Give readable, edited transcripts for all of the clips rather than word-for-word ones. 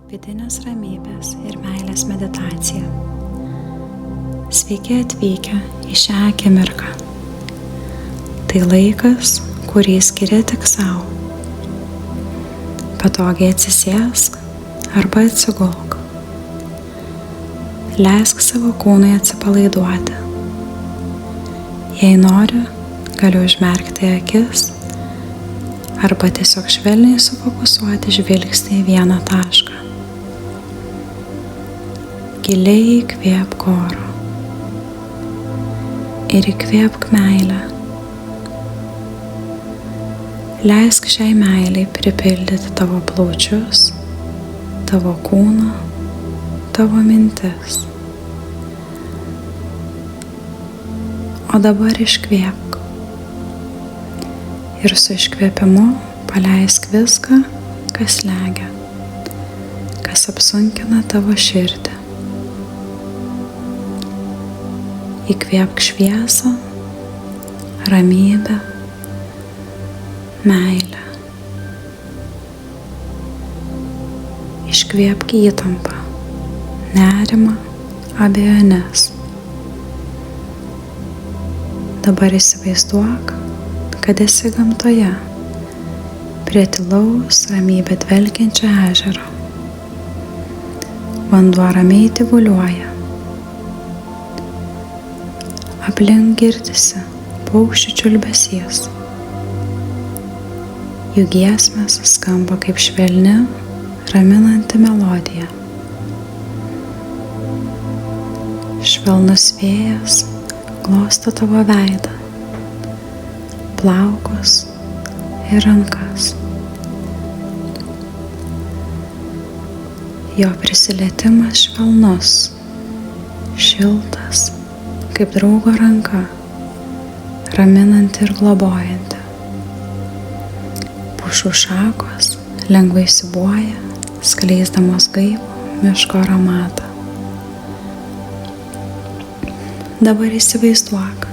vidinės ramybės ir meilės meditacija. Sveiki atvykę į šią akimirką. Tai laikas, kurį skiri tik sau. Patogiai atsisėsk arba atsigulk. Leisk savo kūnui atsipalaiduoti. Jei nori, gali užmerkti akis arba tiesiog švelniai sufokusuoti žvilgsnį į vieną tašką. Giliai įkvėpk oro ir įkvėpk meilę. Leisk šiai meiliai pripildyti tavo plaučius, tavo kūną, tavo mintis. O dabar iškvėpk ir su iškvėpimu paleisk viską, kas slegia, kas apsunkina tavo širdį. Įkvėpk šviesą, ramybę, meilę. Iškvėpk įtampą, nerimą, abejones. Dabar įsivaizduok, kad esi gamtoje, prie tylaus ramybę dvelkiančio ežero. Vanduo ramiai tyvuliuoja. Aplink girdisi paukščių čiulbesys. Jų giesmės skamba kaip švelni, raminanti melodija. Švelnus vėjas glosto tavo veidą, plaukus ir rankas. Jo prisilietimas švelnus, šiltas, kaip draugo ranka, raminanti ir globojanti. Pušų šakos lengvai siūbuoja, skleisdamos gaivų miško aromatą. Dabar įsivaizduok,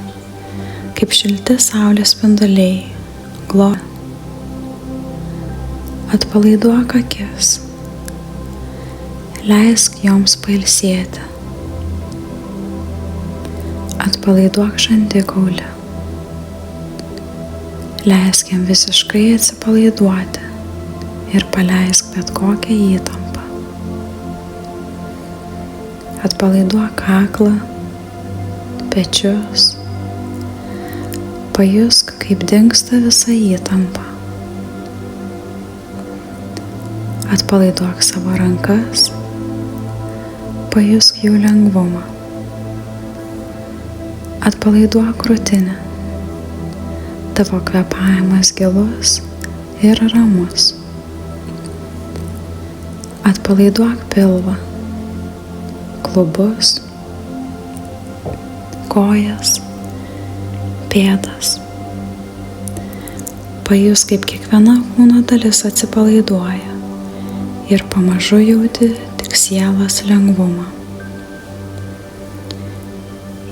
kaip šilti saulės spinduliai globoja. Atpalaiduok akis, leisk joms pailsėti. Atpalaiduok žandikaulį, leisk jam visiškai atsipalaiduoti ir paleisk bet kokią įtampą. Atpalaiduok kaklą, pečius, pajusk, kaip dingsta visa įtampa. Atpalaiduok savo rankas, pajusk jų lengvumą. Atpalaiduok krūtinę. Tavo kvėpavimas gilus ir ramus. Atpalaiduok pilvą, klubus, kojas, pėdas. Pajusk, kaip kiekviena kūno dalis atsipalaiduoja ir pamažu jauti tik sielos lengvumą.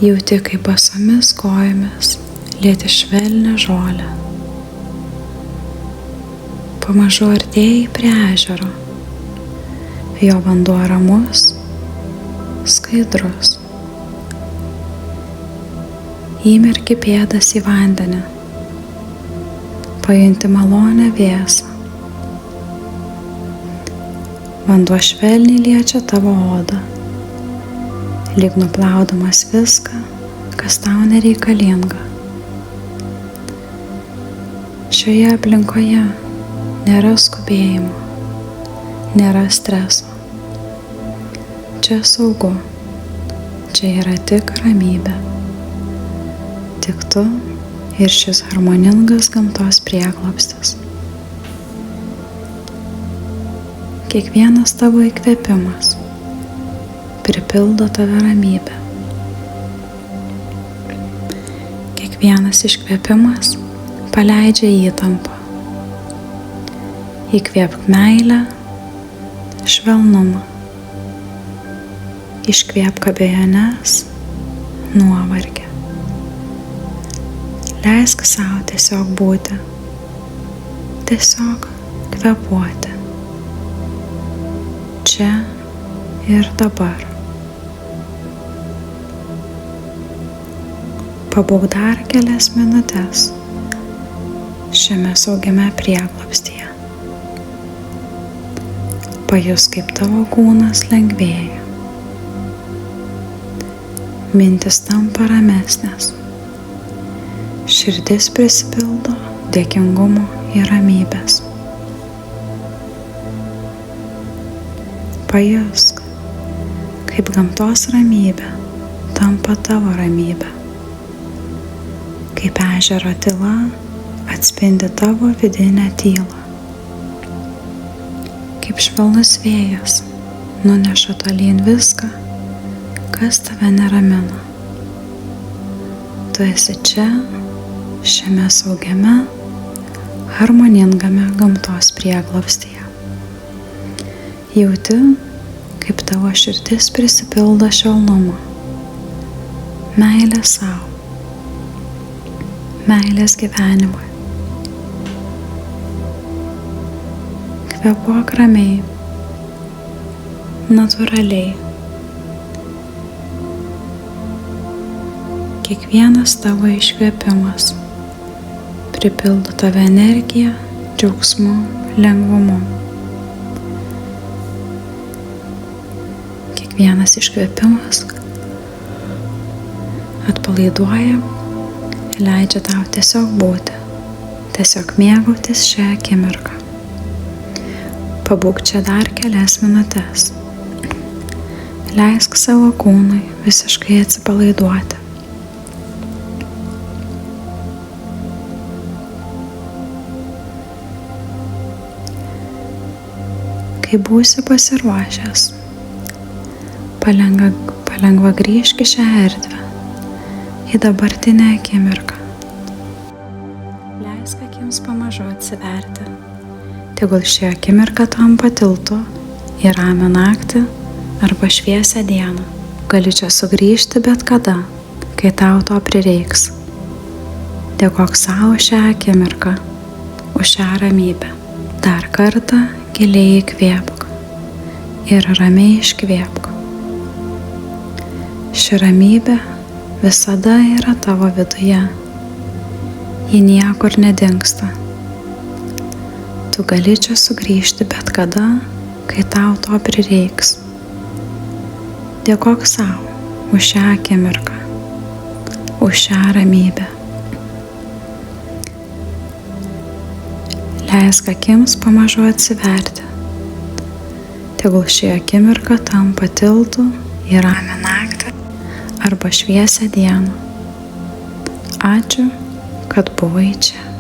Jauti, kaip basomis kojomis lieti švelnią žolę. Pamažu artėjai prie ežero. Jo vanduo ramus, skaidrus. Įmerki pėdas į vandenį. Pajunti malonią vėsą. Vanduo švelniai liečia tavo odą, lyg nuplaudamas viską, kas tau nereikalinga. Šioje aplinkoje nėra skubėjimo, nėra streso. Čia saugu, čia yra tik ramybė. Tik tu ir šis harmoningas gamtos prieglobstis. Kiekvienas tavo įkvėpimas pripildo tave ramybę. Kiekvienas iškvėpimas paleidžia įtampą. Įkvėpk meilę, švelnumą. Iškvėpk abejones, nuovargį. Leisk sau tiesiog būti, tiesiog kvėpuoti. čia ir dabar. Pabūk dar kelias minutes šiame saugiame prieglobstyje. Pajus, kaip tavo kūnas lengvėja. Mintis tampa ramesnės. Širdis prisipildo dėkingumo ir ramybės. Pajusk, kaip gamtos ramybė tampa tavo ramybė. Kaip ežero tyla atspindi tavo vidinę tylą. Kaip švelnus vėjas nuneša tolyn viską, kas tave neramina. Tu esi čia, šiame saugiame, harmoningame gamtos prieglobstyje. Jauti, kaip tavo širdis prisipildo švelnumo, meilės sau, meilės gyvenimui. Kvėpuok ramiai, natūraliai. Kiekvienas tavo iškvėpimas pripildo tave energiją, džiaugsmu, lengvumu. Kiekvienas iškvėpimas atpalaiduoja, leidžia tau tiesiog būti, tiesiog mėgautis šią akimirką. Pabūk čia dar kelias minutes. Leisk savo kūnui visiškai atsipalaiduoti. Kai būsi pasiruošęs, palengva grįžk į šią erdvę, į dabartinę akimirką. Leisk akims pamažu atsiverti. Tegul ši akimirka tampa tiltu į ramią naktį arba šviesią dieną. Gali čia sugrįžti bet kada, kai tau to prireiks. Dėkok savo šią akimirką, už šią ramybę. Dar kartą giliai įkvėpk ir ramiai iškvėpk. Ši ramybė visada yra tavo viduje. Ji niekur nedingsta. Tu gali čia sugrįžti bet kada, kai tau to prireiks. Dėkok savo už šią akimirką, už šią ramybę. Leisk akims pamažu atsiverti. Tegul ši akimirka tampa tiltu į ramią naktį arba šviesią dieną. Ačiū, kad buvai čia.